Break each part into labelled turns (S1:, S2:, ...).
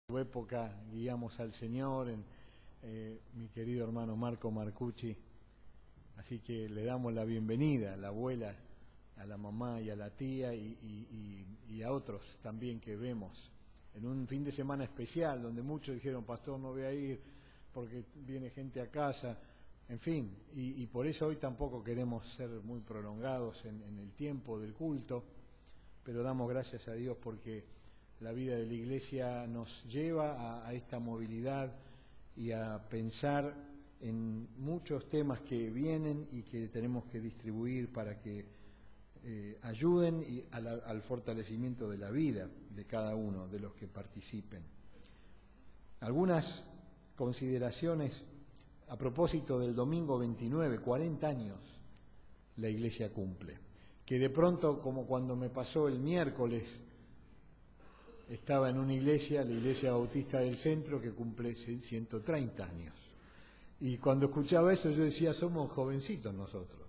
S1: su época guiamos al Señor, mi querido hermano Marco Marcucci, así que le damos la bienvenida a la abuela, a la mamá y a la tía y a otros también que vemos en un fin de semana especial donde muchos dijeron, pastor, no voy a ir porque viene gente a casa, en fin, y por eso hoy tampoco queremos ser muy prolongados en el tiempo del culto, pero damos gracias a Dios porque la vida de la Iglesia nos lleva a esta movilidad y a pensar en muchos temas que vienen y que tenemos que distribuir para que ayuden al fortalecimiento de la vida de cada uno de los que participen. Algunas consideraciones a propósito del domingo 29, 40 años la Iglesia cumple, que de pronto, como cuando me pasó el miércoles, estaba en una iglesia, la Iglesia Bautista del Centro, que cumple 130 años. Y cuando escuchaba eso yo decía, somos jovencitos nosotros.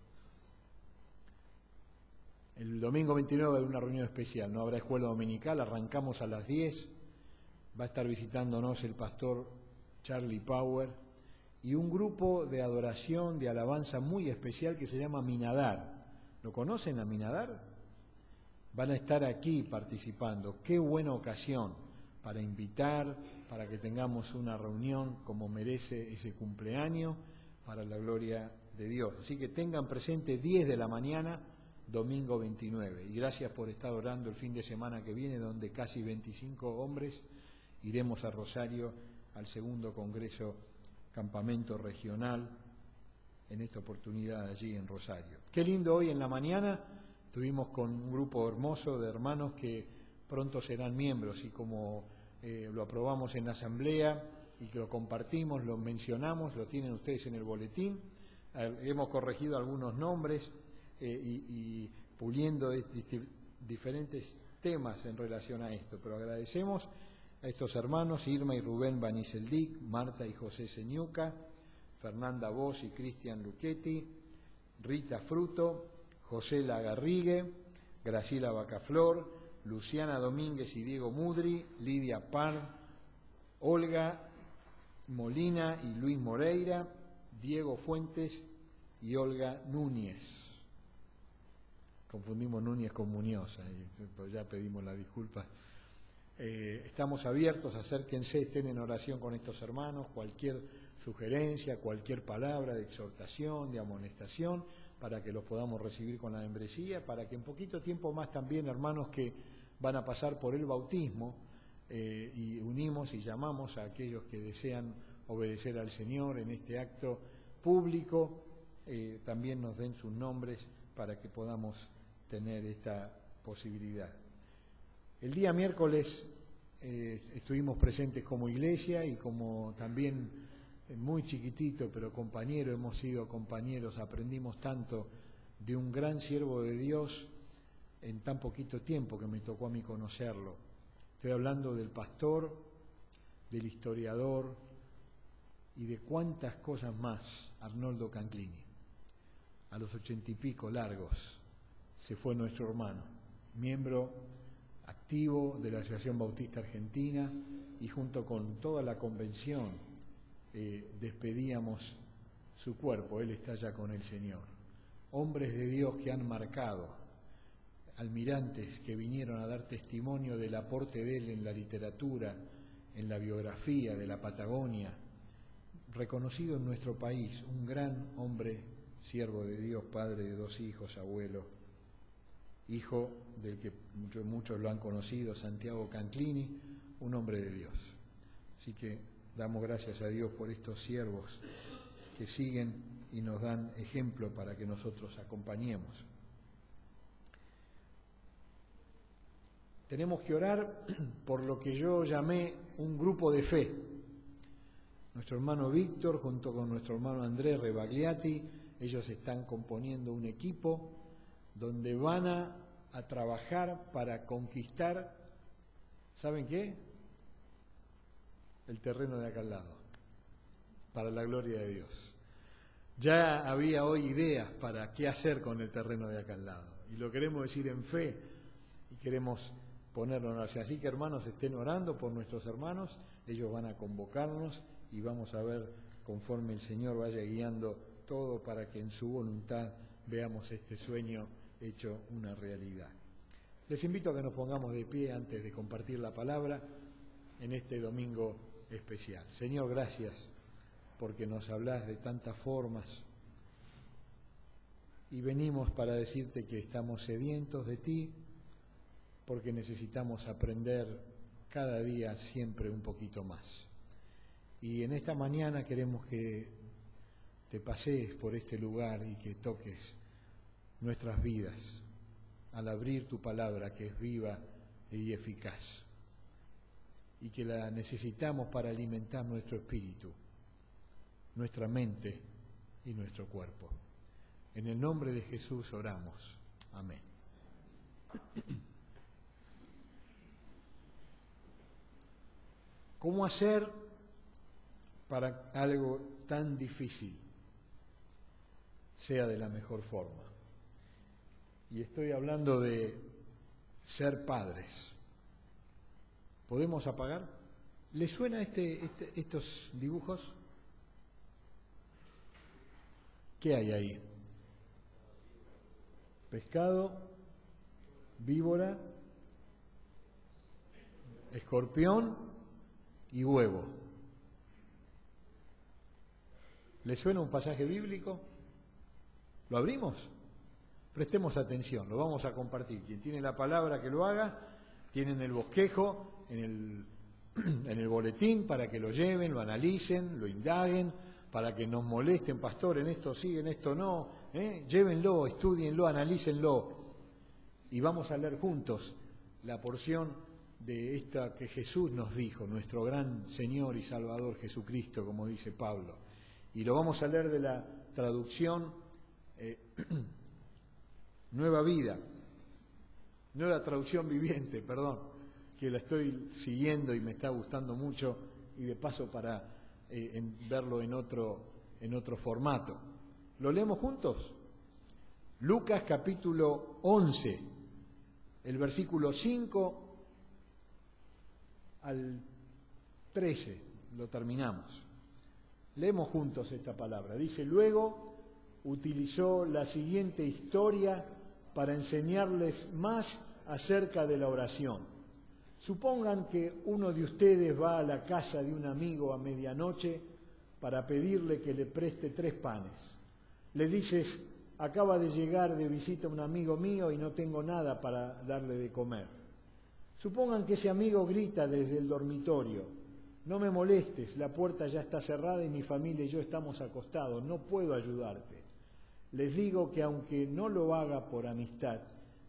S1: El domingo 29 va a haber una reunión especial, no habrá escuela dominical, arrancamos a las 10, va a estar visitándonos el pastor Charlie Power y un grupo de adoración, de alabanza muy especial que se llama Minadar. ¿Lo conocen a Minadar? Van a estar aquí participando. Qué buena ocasión para invitar, para que tengamos una reunión como merece ese cumpleaños, para la gloria de Dios. Así que tengan presente 10 de la mañana, domingo 29. Y gracias por estar orando el fin de semana que viene, donde casi 25 hombres iremos a Rosario al segundo Congreso Campamento Regional, en esta oportunidad allí en Rosario. Qué lindo hoy en la mañana. Estuvimos con un grupo hermoso de hermanos que pronto serán miembros y como lo aprobamos en la asamblea y que lo compartimos, lo mencionamos, lo tienen ustedes en el boletín, hemos corregido algunos nombres y puliendo diferentes temas en relación a esto, pero agradecemos a estos hermanos, Irma y Rubén Baniseldic, Marta y José Señuca, Fernanda Bosch y Cristian Luchetti, Rita Fruto, José Lagarrigue, Graciela Bacaflor, Luciana Domínguez y Diego Mudri, Lidia Parr, Olga Molina y Luis Moreira, Diego Fuentes y Olga Núñez. Confundimos Núñez con Muñoz, pues ya pedimos la disculpa. Estamos abiertos, acérquense, estén en oración con estos hermanos, cualquier sugerencia, cualquier palabra de exhortación, de amonestación, para que los podamos recibir con la membresía, para que en poquito tiempo más también hermanos que van a pasar por el bautismo y unimos y llamamos a aquellos que desean obedecer al Señor en este acto público, también nos den sus nombres para que podamos tener esta posibilidad. El día miércoles estuvimos presentes como iglesia y como también muy chiquitito, pero compañero, hemos sido compañeros, aprendimos tanto de un gran siervo de Dios en tan poquito tiempo que me tocó a mí conocerlo. Estoy hablando del pastor, del historiador y de cuántas cosas más, Arnoldo Canclini. A los 80 y pico largos se fue nuestro hermano, miembro activo de la Asociación Bautista Argentina y junto con toda la convención despedíamos su cuerpo, él está ya con el Señor. Hombres de Dios que han marcado, almirantes que vinieron a dar testimonio del aporte de él en la literatura, en la biografía de la Patagonia, reconocido en nuestro país, un gran hombre, siervo de Dios, padre de 2 hijos, abuelo, hijo del que muchos lo han conocido, Santiago Canclini, un hombre de Dios. Así que damos gracias a Dios por estos siervos que siguen y nos dan ejemplo para que nosotros acompañemos. Tenemos que orar por lo que yo llamé un grupo de fe. Nuestro hermano Víctor, junto con nuestro hermano Andrés Rebagliati, ellos están componiendo un equipo donde van a trabajar para conquistar, ¿saben qué? El terreno de acá al lado, para la gloria de Dios. Ya había hoy ideas para qué hacer con el terreno de acá al lado, y lo queremos decir en fe, y queremos ponerlo en oración. Así que hermanos, estén orando por nuestros hermanos, ellos van a convocarnos y vamos a ver conforme el Señor vaya guiando todo para que en su voluntad veamos este sueño hecho una realidad. Les invito a que nos pongamos de pie antes de compartir la palabra en este domingo especial. Señor, gracias porque nos hablás de tantas formas y venimos para decirte que estamos sedientos de ti porque necesitamos aprender cada día siempre un poquito más. Y en esta mañana queremos que te pasees por este lugar y que toques nuestras vidas al abrir tu palabra que es viva y eficaz y que la necesitamos para alimentar nuestro espíritu, nuestra mente y nuestro cuerpo. En el nombre de Jesús oramos. Amén. ¿Cómo hacer para algo tan difícil sea de la mejor forma? Y estoy hablando de ser padres. ¿Podemos apagar? ¿Les suena estos dibujos? ¿Qué hay ahí? Pescado, víbora, escorpión y huevo. ¿Les suena un pasaje bíblico? ¿Lo abrimos? Prestemos atención, lo vamos a compartir. Quien tiene la palabra que lo haga, tienen el bosquejo en el boletín para que lo lleven, lo analicen, lo indaguen, para que nos molesten, pastor, en esto sí, en esto no. Llévenlo, estúdienlo, analícenlo. Y vamos a leer juntos la porción de esta que Jesús nos dijo, nuestro gran Señor y Salvador Jesucristo, como dice Pablo. Y lo vamos a leer de la traducción Nueva Vida, Nueva Traducción Viviente, perdón, que la estoy siguiendo y me está gustando mucho, y de paso para verlo en otro formato. ¿Lo leemos juntos? Lucas capítulo 11, el versículo 5 al 13, lo terminamos. Leemos juntos esta palabra. Dice: luego utilizó la siguiente historia para enseñarles más acerca de la oración. Supongan que uno de ustedes va a la casa de un amigo a medianoche para pedirle que le preste 3 panes. Le dices: acaba de llegar de visita un amigo mío y no tengo nada para darle de comer. Supongan que ese amigo grita desde el dormitorio: no me molestes, la puerta ya está cerrada y mi familia y yo estamos acostados, no puedo ayudarte. Les digo que aunque no lo haga por amistad,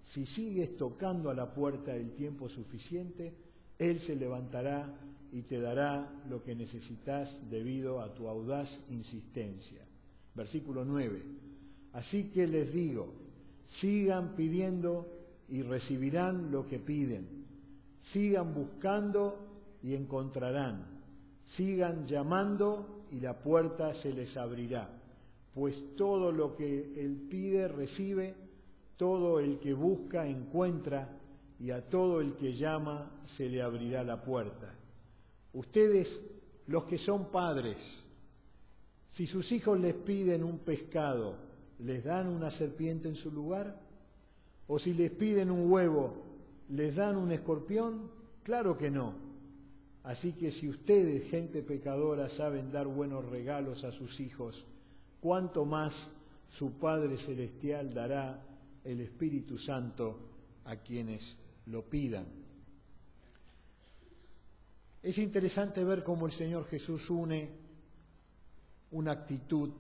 S1: si sigues tocando a la puerta el tiempo suficiente, Él se levantará y te dará lo que necesitas debido a tu audaz insistencia. Versículo 9. Así que les digo, sigan pidiendo y recibirán lo que piden. Sigan buscando y encontrarán. Sigan llamando y la puerta se les abrirá. Pues todo lo que Él pide recibe, todo el que busca encuentra, y a todo el que llama se le abrirá la puerta. Ustedes, los que son padres, si sus hijos les piden un pescado, ¿les dan una serpiente en su lugar? ¿O si les piden un huevo, ¿les dan un escorpión? Claro que no. Así que si ustedes, gente pecadora, saben dar buenos regalos a sus hijos, ¿cuánto más su Padre Celestial dará el Espíritu Santo a quienes lo pidan? Es interesante ver cómo el Señor Jesús une una actitud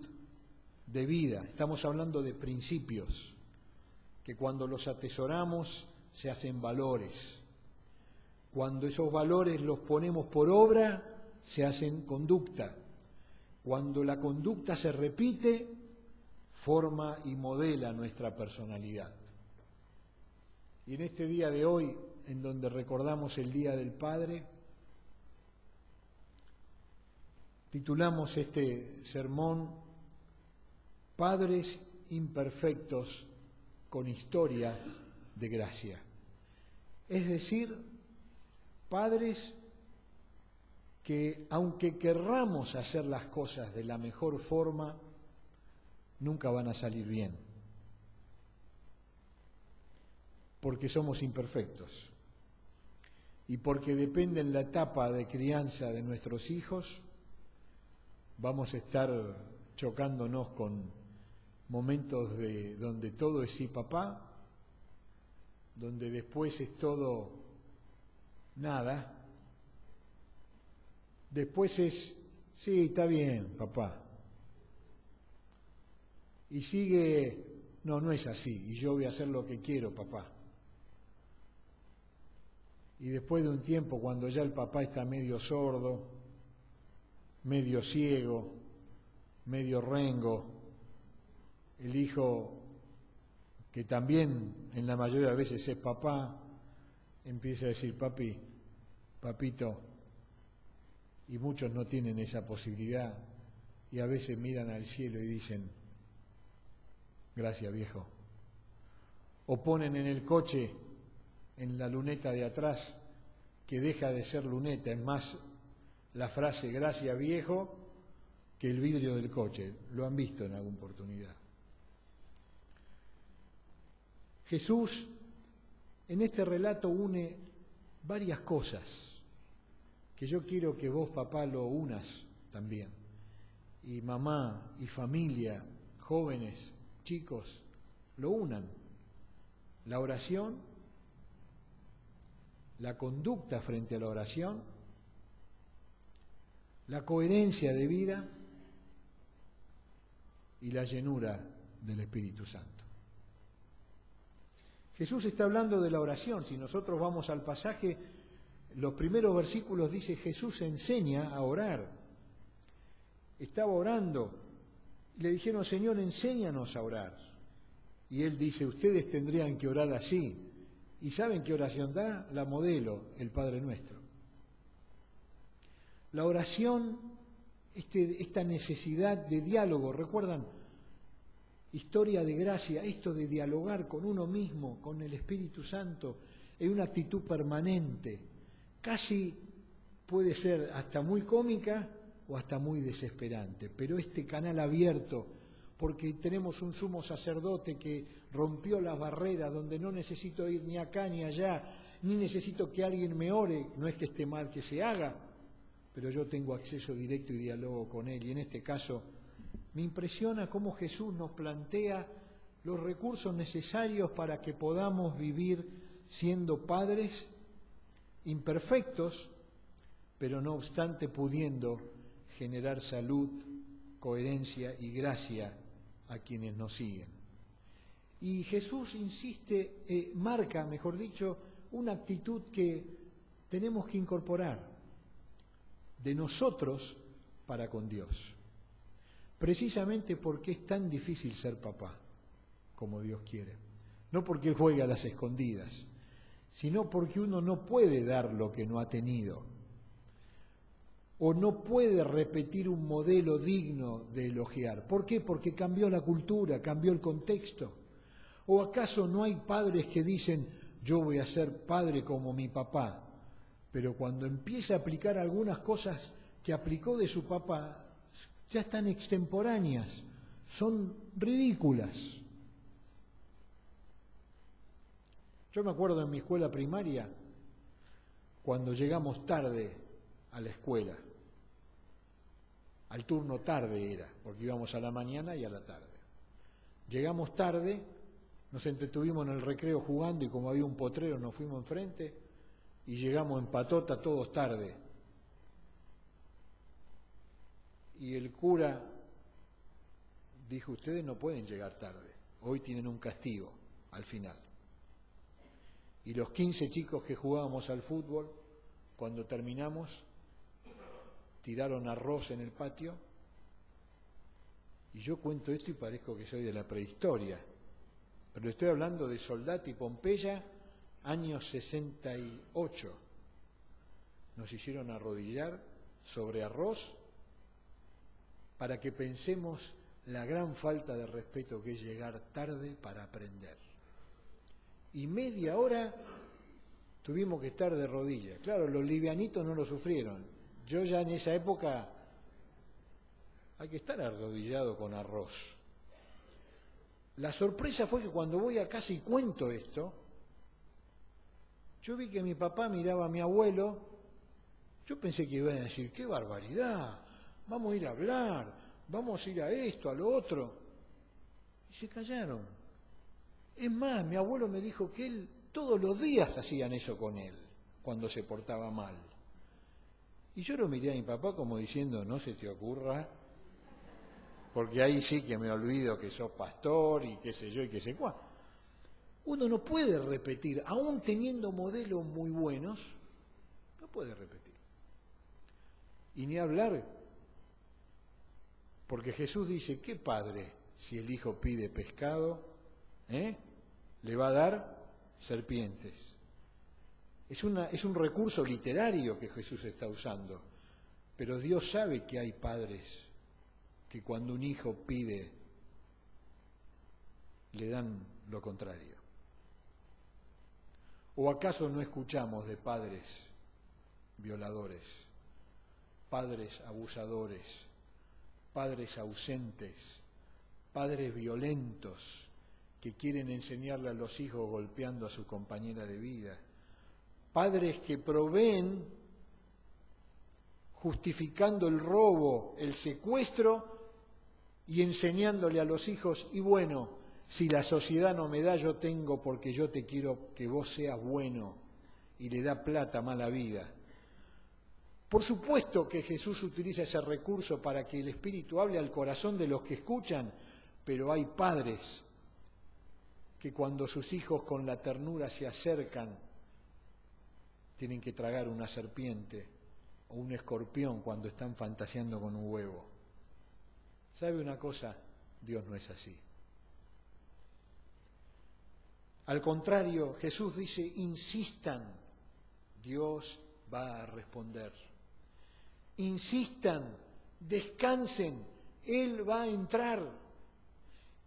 S1: de vida. Estamos hablando de principios, que cuando los atesoramos se hacen valores. Cuando esos valores los ponemos por obra, se hacen conducta. Cuando la conducta se repite, forma y modela nuestra personalidad. Y en este día de hoy, en donde recordamos el Día del Padre, titulamos este sermón Padres imperfectos con historia de gracia. Es decir, padres que aunque querramos hacer las cosas de la mejor forma, nunca van a salir bien, porque somos imperfectos y porque depende en la etapa de crianza de nuestros hijos, vamos a estar chocándonos con momentos donde todo es sí papá, donde después es todo nada, después es sí, está bien papá, y sigue no, no es así, y yo voy a hacer lo que quiero papá. Y después de un tiempo, cuando ya el papá está medio sordo, medio ciego, medio rengo, el hijo, que también en la mayoría de las veces es papá, empieza a decir, papi, papito, y muchos no tienen esa posibilidad, y a veces miran al cielo y dicen, gracias viejo. O ponen en el coche, en la luneta de atrás, que deja de ser luneta, es más la frase gracias viejo que el vidrio del coche. Lo han visto en alguna oportunidad. Jesús en este relato une varias cosas que yo quiero que vos, papá, lo unas también. Y mamá, y familia, jóvenes, chicos, lo unan. La oración, la conducta frente a la oración, la coherencia de vida y la llenura del Espíritu Santo. Jesús está hablando de la oración. Si nosotros vamos al pasaje, los primeros versículos dice Jesús enseña a orar. Estaba orando y le dijeron, Señor, enséñanos a orar. Y él dice, ustedes tendrían que orar así. ¿Y saben qué oración da? La modelo, el Padre Nuestro. La oración, esta necesidad de diálogo, ¿recuerdan? Historia de gracia, esto de dialogar con uno mismo, con el Espíritu Santo, es una actitud permanente, casi puede ser hasta muy cómica o hasta muy desesperante, pero este canal abierto, porque tenemos un sumo sacerdote que rompió las barreras, donde no necesito ir ni acá ni allá, ni necesito que alguien me ore, no es que esté mal que se haga, pero yo tengo acceso directo y diálogo con él, y en este caso me impresiona cómo Jesús nos plantea los recursos necesarios para que podamos vivir siendo padres imperfectos, pero no obstante pudiendo generar salud, coherencia y gracia a quienes nos siguen. Y Jesús insiste, marca, mejor dicho, una actitud que tenemos que incorporar de nosotros para con Dios. Precisamente porque es tan difícil ser papá, como Dios quiere. No porque Él juegue a las escondidas, sino porque uno no puede dar lo que no ha tenido. O no puede repetir un modelo digno de elogiar. ¿Por qué? Porque cambió la cultura, cambió el contexto. ¿O acaso no hay padres que dicen, yo voy a ser padre como mi papá? Pero cuando empieza a aplicar algunas cosas que aplicó de su papá, ya están extemporáneas, son ridículas. Yo me acuerdo en mi escuela primaria, cuando llegamos tarde a la escuela, al turno tarde era, porque íbamos a la mañana y a la tarde. Llegamos tarde, nos entretuvimos en el recreo jugando y como había un potrero nos fuimos enfrente y llegamos en patota todos tarde. Y el cura dijo, ustedes no pueden llegar tarde, hoy tienen un castigo al final. Y los 15 chicos que jugábamos al fútbol, cuando terminamos, tiraron arroz en el patio, y yo cuento esto y parezco que soy de la prehistoria, pero estoy hablando de Soldati y Pompeya, años 68. Nos hicieron arrodillar sobre arroz para que pensemos la gran falta de respeto que es llegar tarde para aprender. Y media hora tuvimos que estar de rodillas. Claro, los livianitos no lo sufrieron. Yo ya en esa época hay que estar arrodillado con arroz. La sorpresa fue que cuando voy a casa y cuento esto, yo vi que mi papá miraba a mi abuelo, yo pensé que iba a decir, ¡qué barbaridad! Vamos a ir a hablar, vamos a ir a esto, a lo otro. Y se callaron. Es más, mi abuelo me dijo que él, todos los días hacían eso con él, cuando se portaba mal. Y yo lo miré a mi papá como diciendo, no se te ocurra, porque ahí sí que me olvido que sos pastor y qué sé yo y qué sé cuál. Uno no puede repetir, aún teniendo modelos muy buenos, no puede repetir. Y ni hablar, porque Jesús dice, ¿qué padre, si el hijo pide pescado, le va a dar serpientes? Es un recurso literario que Jesús está usando, pero Dios sabe que hay padres que cuando un hijo pide, le dan lo contrario. ¿O acaso no escuchamos de padres violadores, padres abusadores, padres ausentes, padres violentos que quieren enseñarle a los hijos golpeando a su compañera de vida, padres que proveen justificando el robo, el secuestro y enseñándole a los hijos, y bueno, si la sociedad no me da, yo tengo porque yo te quiero que vos seas bueno, y le da plata, mala vida. Por supuesto que Jesús utiliza ese recurso para que el Espíritu hable al corazón de los que escuchan, pero hay padres que cuando sus hijos con la ternura se acercan, tienen que tragar una serpiente o un escorpión cuando están fantaseando con un huevo. ¿Sabe una cosa? Dios no es así. Al contrario, Jesús dice, insistan, Dios va a responder. Insistan, descansen, Él va a entrar.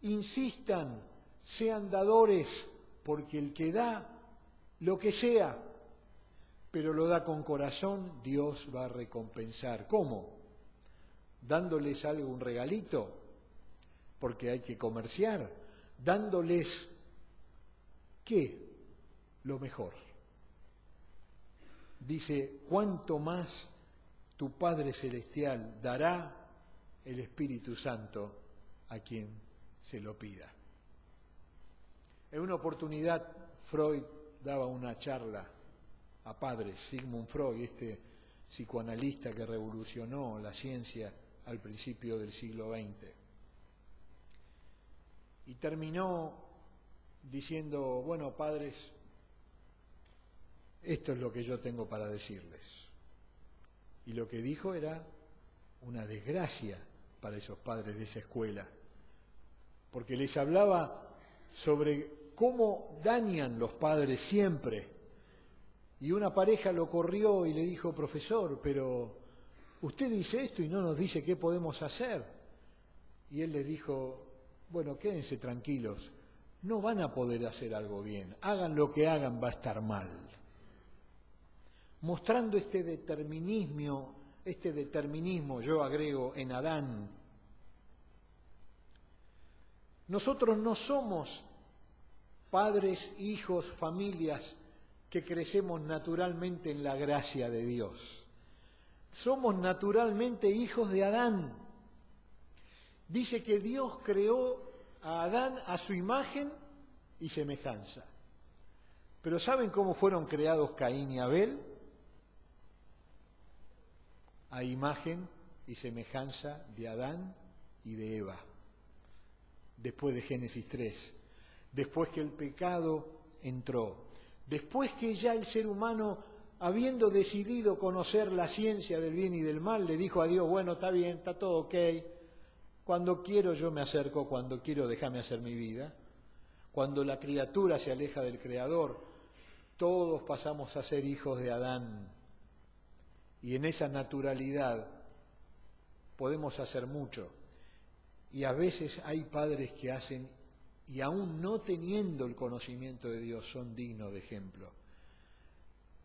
S1: Insistan, sean dadores, porque el que da lo que sea, pero lo da con corazón, Dios va a recompensar. ¿Cómo? Dándoles algo, un regalito, porque hay que comerciar, dándoles, ¿qué? Lo mejor. Dice, cuánto más tu Padre Celestial dará el Espíritu Santo a quien se lo pida. En una oportunidad, Freud daba una charla a padres, Sigmund Freud, este psicoanalista que revolucionó la ciencia al principio del siglo XX. Y terminó diciendo, bueno, padres, esto es lo que yo tengo para decirles. Y lo que dijo era una desgracia para esos padres de esa escuela, porque les hablaba sobre cómo dañan los padres siempre. Y una pareja lo corrió y le dijo, profesor, pero usted dice esto y no nos dice qué podemos hacer. Y él les dijo, bueno, quédense tranquilos, no van a poder hacer algo bien, hagan lo que hagan, va a estar mal. Mostrando este determinismo, yo agrego, en Adán. Nosotros no somos padres, hijos, familias que crecemos naturalmente en la gracia de Dios. Somos naturalmente hijos de Adán. Dice que Dios creó a Adán a su imagen y semejanza. Pero ¿saben cómo fueron creados Caín y Abel? A imagen y semejanza de Adán y de Eva. Después de Génesis 3. Después que el pecado entró. Después que ya el ser humano, habiendo decidido conocer la ciencia del bien y del mal, le dijo a Dios, bueno, está bien, está todo ok, cuando quiero yo me acerco, cuando quiero déjame hacer mi vida. Cuando la criatura se aleja del Creador, todos pasamos a ser hijos de Adán. Y en esa naturalidad podemos hacer mucho. Y a veces hay padres que hacen, y aún no teniendo el conocimiento de Dios, son dignos de ejemplo.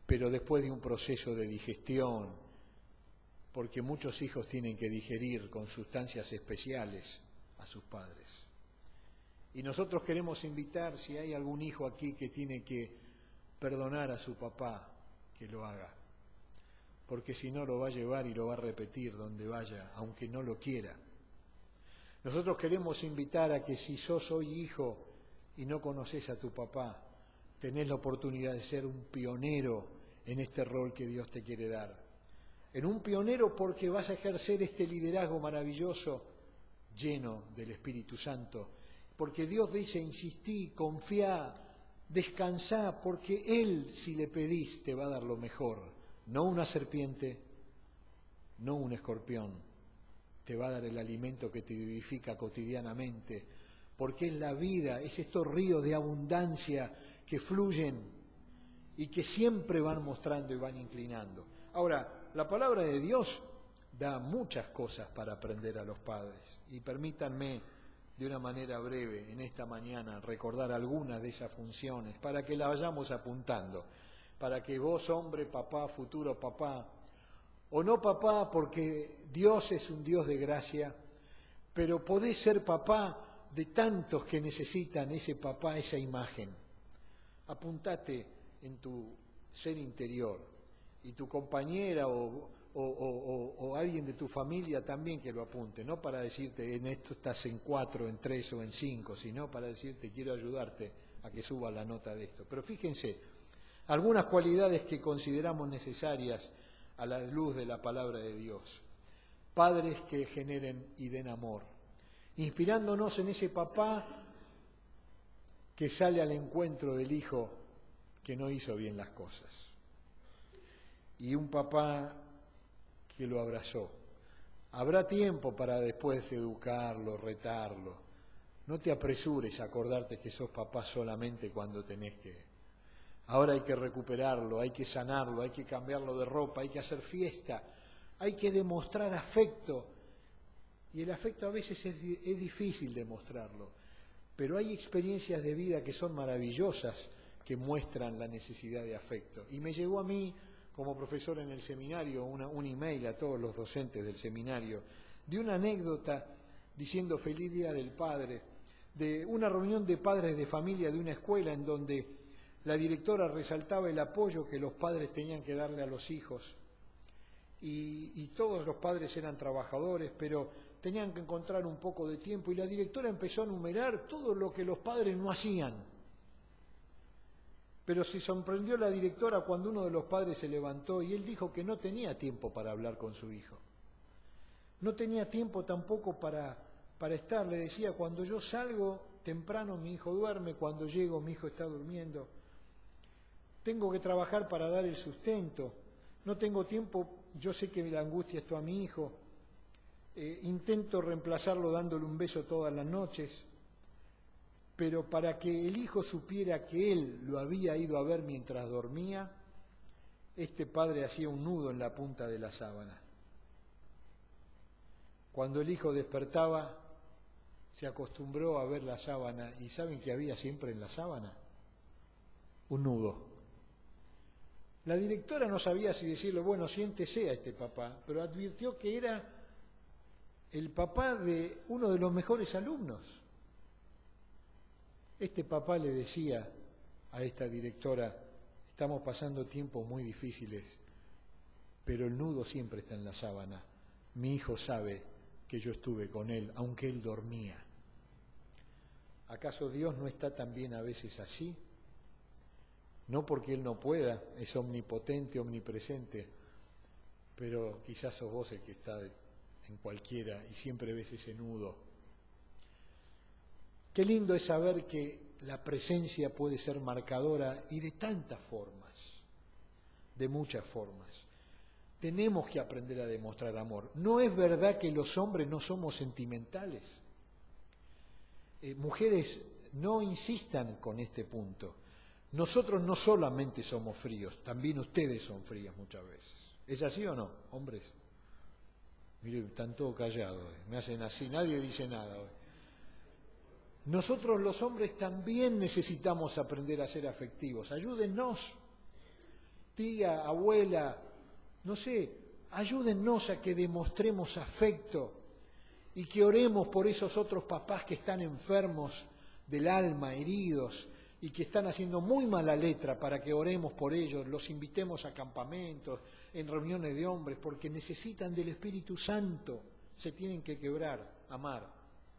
S1: pero después de un proceso de digestión, porque muchos hijos tienen que digerir con sustancias especiales a sus padres. Y nosotros queremos invitar, si hay algún hijo aquí que tiene que perdonar a su papá, que lo haga, porque si no lo va a llevar y lo va a repetir donde vaya, aunque no lo quiera. Nosotros queremos invitar a que si sos hoy hijo y no conoces a tu papá, tenés la oportunidad de ser un pionero en este rol que Dios te quiere dar. En un pionero porque vas a ejercer este liderazgo maravilloso lleno del Espíritu Santo. Porque Dios dice, insistí, confiá, descansá, porque Él, si le pedís, te va a dar lo mejor. No una serpiente, no un escorpión, te va a dar el alimento que te vivifica cotidianamente, porque es la vida, es estos ríos de abundancia que fluyen y que siempre van mostrando y van inclinando. Ahora, la palabra de Dios da muchas cosas para aprender a los padres, y permítanme de una manera breve en esta mañana recordar algunas de esas funciones para que las vayamos apuntando, para que vos, hombre, papá, futuro papá, o no papá, porque Dios es un Dios de gracia, pero podés ser papá de tantos que necesitan ese papá, esa imagen. Apuntate en tu ser interior, y tu compañera o alguien de tu familia también que lo apunte, no para decirte en esto estás en 4, en 3 o en 5, sino para decirte quiero ayudarte a que suba la nota de esto. Pero fíjense, algunas cualidades que consideramos necesarias a la luz de la palabra de Dios. Padres que generen y den amor, inspirándonos en ese papá que sale al encuentro del hijo que no hizo bien las cosas. Y un papá que lo abrazó. Habrá tiempo para después educarlo, retarlo. No te apresures a acordarte que sos papá solamente cuando tenés que. Ahora hay que recuperarlo, hay que sanarlo, hay que cambiarlo de ropa, hay que hacer fiesta, hay que demostrar afecto. Y el afecto a veces es difícil demostrarlo, pero hay experiencias de vida que son maravillosas que muestran la necesidad de afecto. Y me llegó a mí, como profesor en el seminario, un email a todos los docentes del seminario, de una anécdota diciendo feliz día del padre, de una reunión de padres de familia de una escuela en donde la directora resaltaba el apoyo que los padres tenían que darle a los hijos. Y todos los padres eran trabajadores, pero tenían que encontrar un poco de tiempo, y la directora empezó a enumerar todo lo que los padres no hacían. Pero se sorprendió la directora cuando uno de los padres se levantó y él dijo que no tenía tiempo para hablar con su hijo. No tenía tiempo tampoco para estar. Le decía, cuando yo salgo temprano mi hijo duerme, cuando llego mi hijo está durmiendo. Tengo que trabajar para dar el sustento. No tengo tiempo, yo sé que la angustia esto a mi hijo. Intento reemplazarlo dándole un beso todas las noches. Pero para que el hijo supiera que él lo había ido a ver mientras dormía, este padre hacía un nudo en la punta de la sábana. Cuando el hijo despertaba, se acostumbró a ver la sábana, y ¿saben qué había siempre en la sábana? Un nudo. La directora no sabía si decirle, bueno, siéntese a este papá, pero advirtió que era el papá de uno de los mejores alumnos. Este papá le decía a esta directora, estamos pasando tiempos muy difíciles, pero el nudo siempre está en la sábana. Mi hijo sabe que yo estuve con él, aunque él dormía. ¿Acaso Dios no está también a veces así? No porque Él no pueda, es omnipotente, omnipresente, pero quizás sos vos el que está en cualquiera y siempre ves ese nudo. Qué lindo es saber que la presencia puede ser marcadora y de tantas formas, de muchas formas. Tenemos que aprender a demostrar amor. No es verdad que los hombres no somos sentimentales. Mujeres, no insistan con este punto. Nosotros no solamente somos fríos, también ustedes son frías muchas veces. ¿Es así o no, hombres? Miren, están todos callados hoy. Me hacen así, nadie dice nada hoy. Nosotros los hombres también necesitamos aprender a ser afectivos. Ayúdennos. tía, abuela, no sé, ayúdennos a que demostremos afecto y que oremos por esos otros papás que están enfermos del alma, heridos, y que están haciendo muy mala letra para que oremos por ellos, los invitemos a campamentos, en reuniones de hombres, porque necesitan del Espíritu Santo, se tienen que quebrar, amar,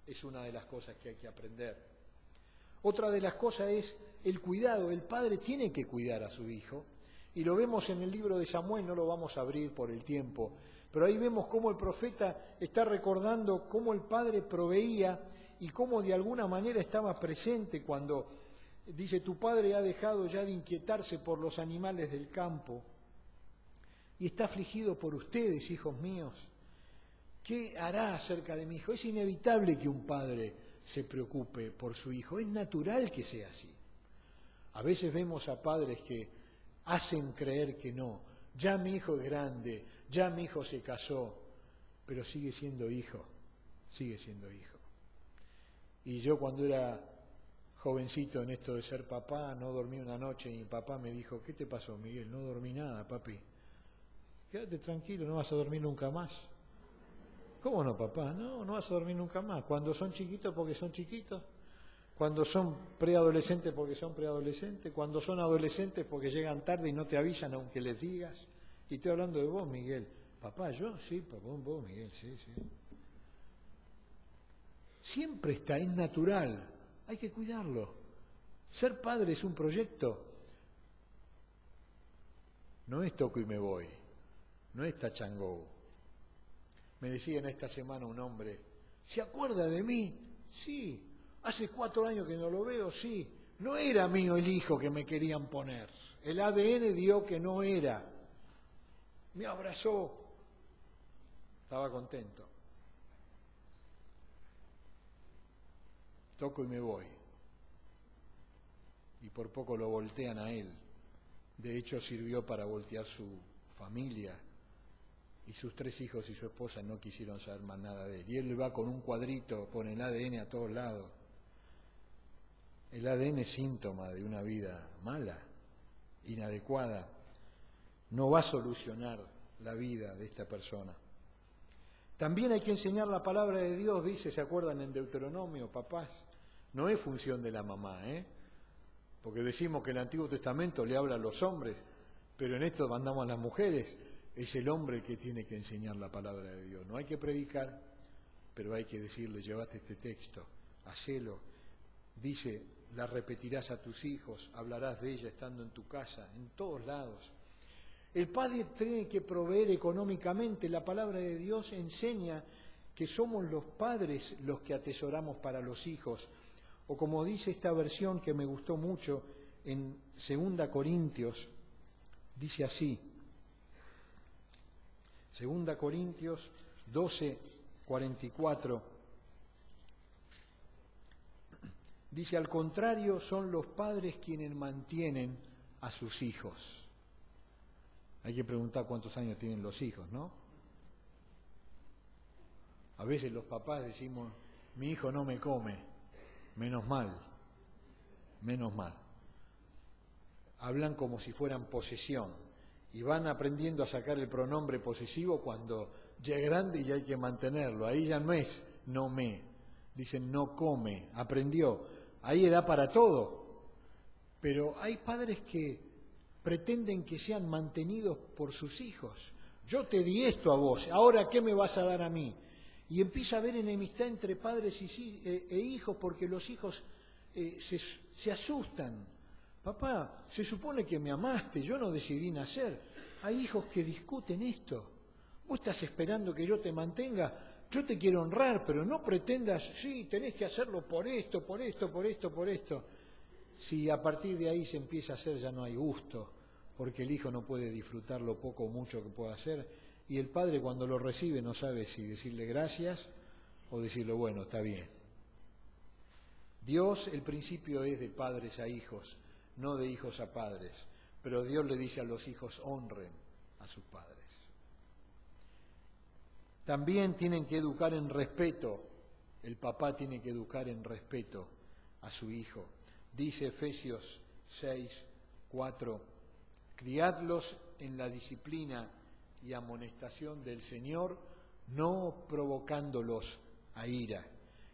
S1: es una de las cosas que hay que aprender. Otra de las cosas es el cuidado, el padre tiene que cuidar a su hijo, y lo vemos en el libro de Samuel, no lo vamos a abrir por el tiempo, pero ahí vemos cómo el profeta está recordando cómo el padre proveía y cómo de alguna manera estaba presente cuando dice, tu padre ha dejado ya de inquietarse por los animales del campo y está afligido por ustedes, hijos míos. ¿Qué hará acerca de mi hijo? Es inevitable que un padre se preocupe por su hijo, es natural que sea así. A veces vemos a padres que hacen creer que no, ya mi hijo es grande, ya mi hijo se casó, pero sigue siendo hijo, sigue siendo hijo. Y yo cuando era jovencito en esto de ser papá, no dormí una noche y mi papá me dijo, ¿qué te pasó, Miguel? No dormí nada, papi. Quédate tranquilo, no vas a dormir nunca más. ¿Cómo no, papá? No, no vas a dormir nunca más. Cuando son chiquitos porque son chiquitos, cuando son preadolescentes porque son preadolescentes, cuando son adolescentes porque llegan tarde y no te avisan aunque les digas. Y estoy hablando de vos, Miguel. Papá, ¿yo? Sí, papá, vos, Miguel, sí, sí. Siempre está, es natural, hay que cuidarlo. Ser padre es un proyecto. No es toco y me voy, no es touch and go. Me decía en esta semana un hombre, ¿se acuerda de mí? Sí. ¿Hace 4 años que no lo veo? Sí. No era mío el hijo que me querían poner. El ADN dio que no era. Me abrazó. Estaba contento. Toco y me voy. Y por poco lo voltean a él. De hecho, sirvió para voltear su familia. Y sus 3 hijos y su esposa no quisieron saber más nada de él. Y él va con un cuadrito, con el ADN a todos lados. El ADN es síntoma de una vida mala, inadecuada. No va a solucionar la vida de esta persona. También hay que enseñar la palabra de Dios, dice, ¿se acuerdan en Deuteronomio, papás? No es función de la mamá, porque decimos que el Antiguo Testamento le habla a los hombres, pero en esto mandamos a las mujeres. Es el hombre el que tiene que enseñar la palabra de Dios. No hay que predicar, pero hay que decirle, llévate este texto, hacelo. Dice, la repetirás a tus hijos, hablarás de ella estando en tu casa, en todos lados. El padre tiene que proveer económicamente. La palabra de Dios enseña que somos los padres los que atesoramos para los hijos. O como dice esta versión que me gustó mucho en 2 Corintios, dice así, 2 Corintios 12, 44, dice, al contrario, son los padres quienes mantienen a sus hijos. Hay que preguntar cuántos años tienen los hijos, ¿no? A veces los papás decimos, mi hijo no me come, menos mal, menos mal. Hablan como si fueran posesión. Y van aprendiendo a sacar el pronombre posesivo cuando ya es grande y hay que mantenerlo. Ahí ya no es no me, dicen no come, aprendió. Hay edad para todo. Pero hay padres que pretenden que sean mantenidos por sus hijos. Yo te di esto a vos, ahora ¿qué me vas a dar a mí? Y empieza a haber enemistad entre padres e hijos porque los hijos se asustan. Papá, se supone que me amaste, yo no decidí nacer. Hay hijos que discuten esto. Vos estás esperando que yo te mantenga, yo te quiero honrar, pero no pretendas, sí, tenés que hacerlo por esto, por esto, por esto, por esto. Si a partir de ahí se empieza a hacer, ya no hay gusto, porque el hijo no puede disfrutar lo poco o mucho que pueda hacer, y el padre cuando lo recibe no sabe si decirle gracias o decirle, bueno, está bien. Dios, el principio es de padres a hijos, no de hijos a padres, pero Dios le dice a los hijos, honren a sus padres. También tienen que educar en respeto, el papá tiene que educar en respeto a su hijo. Dice Efesios 6, 4, criadlos en la disciplina y amonestación del Señor, no provocándolos a ira.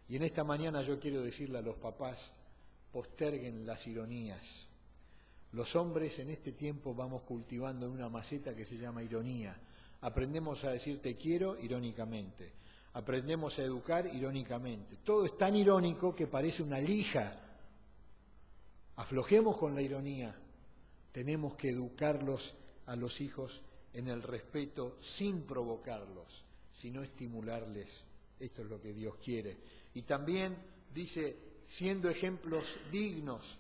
S1: Y en esta mañana yo quiero decirle a los papás, posterguen las ironías. Los hombres en este tiempo vamos cultivando en una maceta que se llama ironía. Aprendemos a decir te quiero irónicamente. Aprendemos a educar irónicamente. Todo es tan irónico que parece una lija. Aflojemos con la ironía. Tenemos que educarlos a los hijos en el respeto sin provocarlos, sino estimularles. Esto es lo que Dios quiere. Y también dice, siendo ejemplos dignos,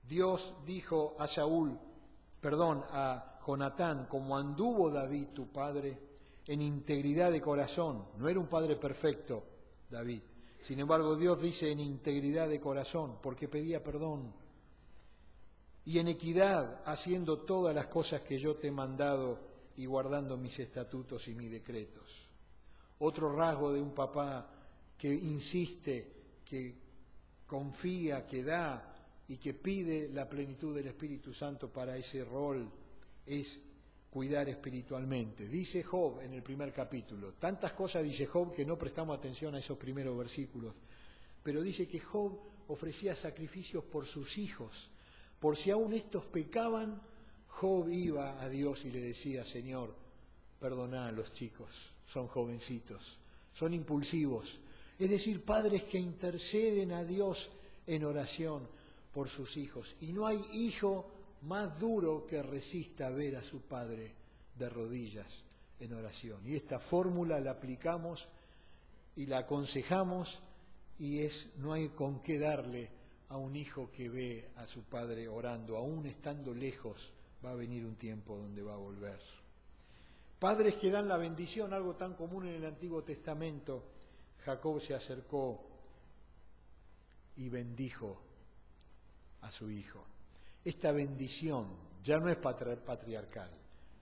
S1: Dios dijo a Jonatán, como anduvo David tu padre, en integridad de corazón. No era un padre perfecto, David. Sin embargo, Dios dice en integridad de corazón, porque pedía perdón. Y en equidad, haciendo todas las cosas que yo te he mandado y guardando mis estatutos y mis decretos. Otro rasgo de un papá que insiste, que confía, que da y que pide la plenitud del Espíritu Santo para ese rol es cuidar espiritualmente. Dice Job en el primer capítulo, tantas cosas dice Job que no prestamos atención a esos primeros versículos, pero dice que Job ofrecía sacrificios por sus hijos. Por si aún estos pecaban, Job iba a Dios y le decía, Señor, perdoná a los chicos, son jovencitos, son impulsivos. Es decir, padres que interceden a Dios en oración por sus hijos. Y no hay hijo más duro que resista ver a su padre de rodillas en oración. Y esta fórmula la aplicamos y la aconsejamos y no hay con qué darle a un hijo que ve a su padre orando, aún estando lejos, va a venir un tiempo donde va a volver. Padres que dan la bendición, algo tan común en el Antiguo Testamento. Jacob se acercó y bendijo a su hijo. Esta bendición ya no es patriarcal,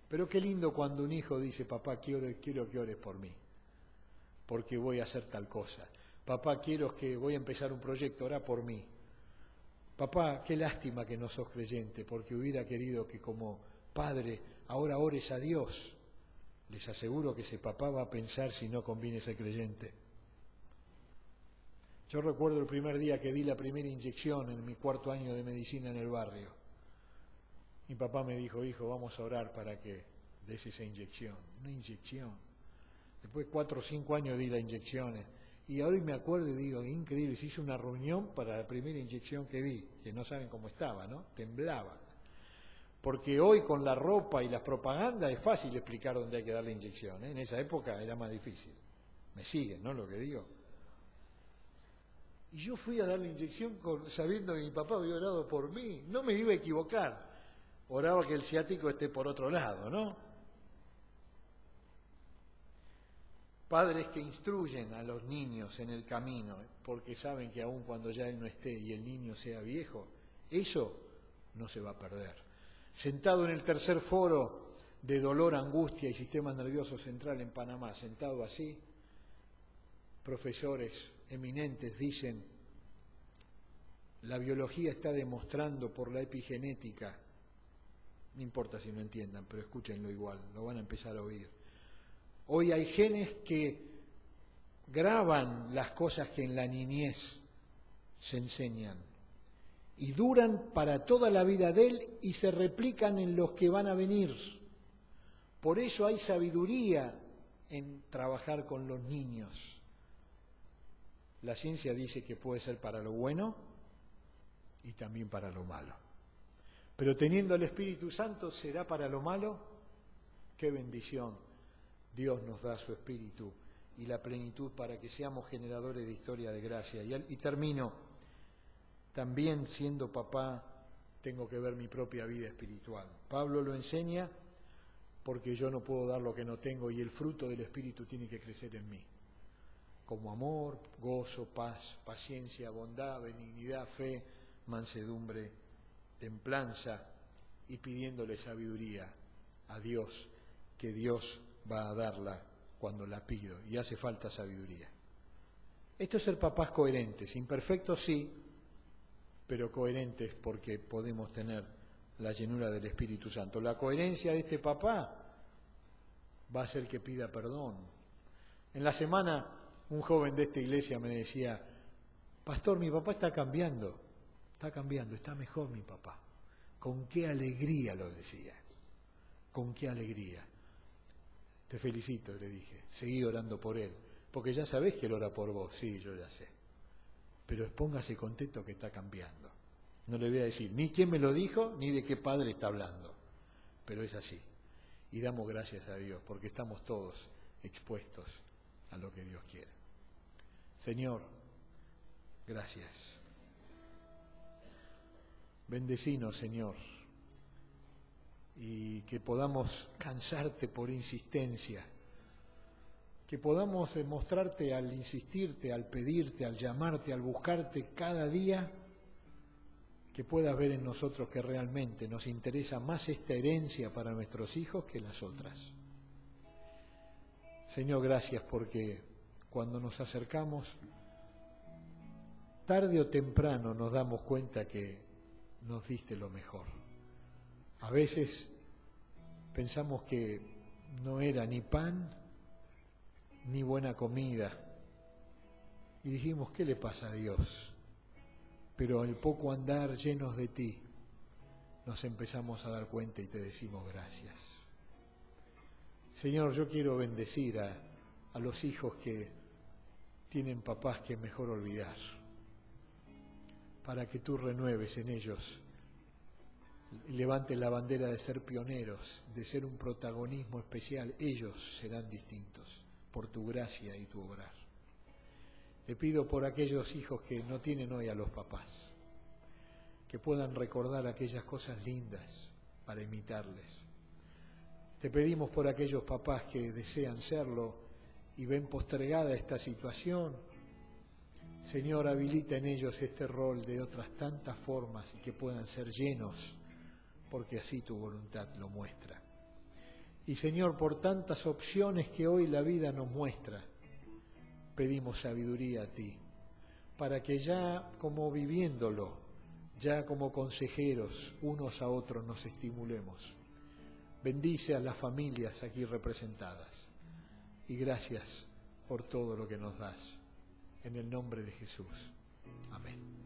S1: pero qué lindo cuando un hijo dice, papá, quiero que ores por mí, porque voy a hacer tal cosa. Papá, voy a empezar un proyecto, ora por mí. Papá, qué lástima que no sos creyente, porque hubiera querido que como padre ahora ores a Dios. Les aseguro que ese papá va a pensar si no conviene ser creyente. Yo recuerdo el primer día que di la primera inyección en mi 4º año de medicina en el barrio. Mi papá me dijo, hijo, vamos a orar para que des esa inyección. Una inyección. Después 4 o 5 años di las inyecciones. Y ahora me acuerdo y digo, increíble, se hizo una reunión para la primera inyección que di, que no saben cómo estaba, ¿no? Temblaba. Porque hoy con la ropa y las propagandas es fácil explicar dónde hay que dar la inyección, ¿eh? En esa época era más difícil. Me siguen, ¿no? Lo que digo. Y yo fui a dar la inyección sabiendo que mi papá había orado por mí. No me iba a equivocar. Oraba que el ciático esté por otro lado, ¿no? Padres que instruyen a los niños en el camino, porque saben que aun cuando ya él no esté y el niño sea viejo, eso no se va a perder. Sentado en el tercer foro de dolor, angustia y sistema nervioso central en Panamá, sentado así, profesores eminentes dicen, la biología está demostrando por la epigenética, no importa si no entiendan, pero escúchenlo igual, lo van a empezar a oír. Hoy hay genes que graban las cosas que en la niñez se enseñan y duran para toda la vida de él y se replican en los que van a venir. Por eso hay sabiduría en trabajar con los niños. La ciencia dice que puede ser para lo bueno y también para lo malo. Pero teniendo el Espíritu Santo, ¿será para lo malo? ¡Qué bendición! Dios nos da su Espíritu y la plenitud para que seamos generadores de historia de gracia. Y termino, también siendo papá, tengo que ver mi propia vida espiritual. Pablo lo enseña porque yo no puedo dar lo que no tengo y el fruto del Espíritu tiene que crecer en mí. Como amor, gozo, paz, paciencia, bondad, benignidad, fe, mansedumbre, templanza y pidiéndole sabiduría a Dios, que Dios va a darla cuando la pido, y hace falta sabiduría. Esto es ser papás coherentes, imperfectos sí, pero coherentes porque podemos tener la llenura del Espíritu Santo. La coherencia de este papá va a hacer que pida perdón. En la semana, un joven de esta iglesia me decía, pastor, mi papá está cambiando, está mejor mi papá. Con qué alegría lo decía, con qué alegría. Te felicito, le dije, seguí orando por él, porque ya sabés que él ora por vos, sí, yo ya sé. Pero póngase contento que está cambiando. No le voy a decir ni quién me lo dijo, ni de qué padre está hablando, pero es así. Y damos gracias a Dios, porque estamos todos expuestos a lo que Dios quiere. Señor, gracias. Bendecinos, Señor, y que podamos cansarte por insistencia, que podamos demostrarte al insistirte, al pedirte, al llamarte, al buscarte cada día, que puedas ver en nosotros que realmente nos interesa más esta herencia para nuestros hijos que las otras. Señor, gracias porque cuando nos acercamos, tarde o temprano nos damos cuenta que nos diste lo mejor. A veces pensamos que no era ni pan ni buena comida y dijimos, ¿qué le pasa a Dios? Pero al poco andar llenos de ti, nos empezamos a dar cuenta y te decimos gracias. Señor, yo quiero bendecir a los hijos que tienen papás que es mejor olvidar, para que tú renueves en ellos y levantes la bandera de ser pioneros, de ser un protagonismo especial. Ellos serán distintos por tu gracia y tu obrar. Te pido por aquellos hijos que no tienen hoy a los papás, que puedan recordar aquellas cosas lindas para imitarles. Te pedimos por aquellos papás que desean serlo y ven postergada esta situación. Señor, habilita en ellos este rol de otras tantas formas y que puedan ser llenos, porque así tu voluntad lo muestra. Y Señor, por tantas opciones que hoy la vida nos muestra, pedimos sabiduría a ti, para que ya como viviéndolo, ya como consejeros unos a otros nos estimulemos. Bendice a las familias aquí representadas y gracias por todo lo que nos das. En el nombre de Jesús. Amén.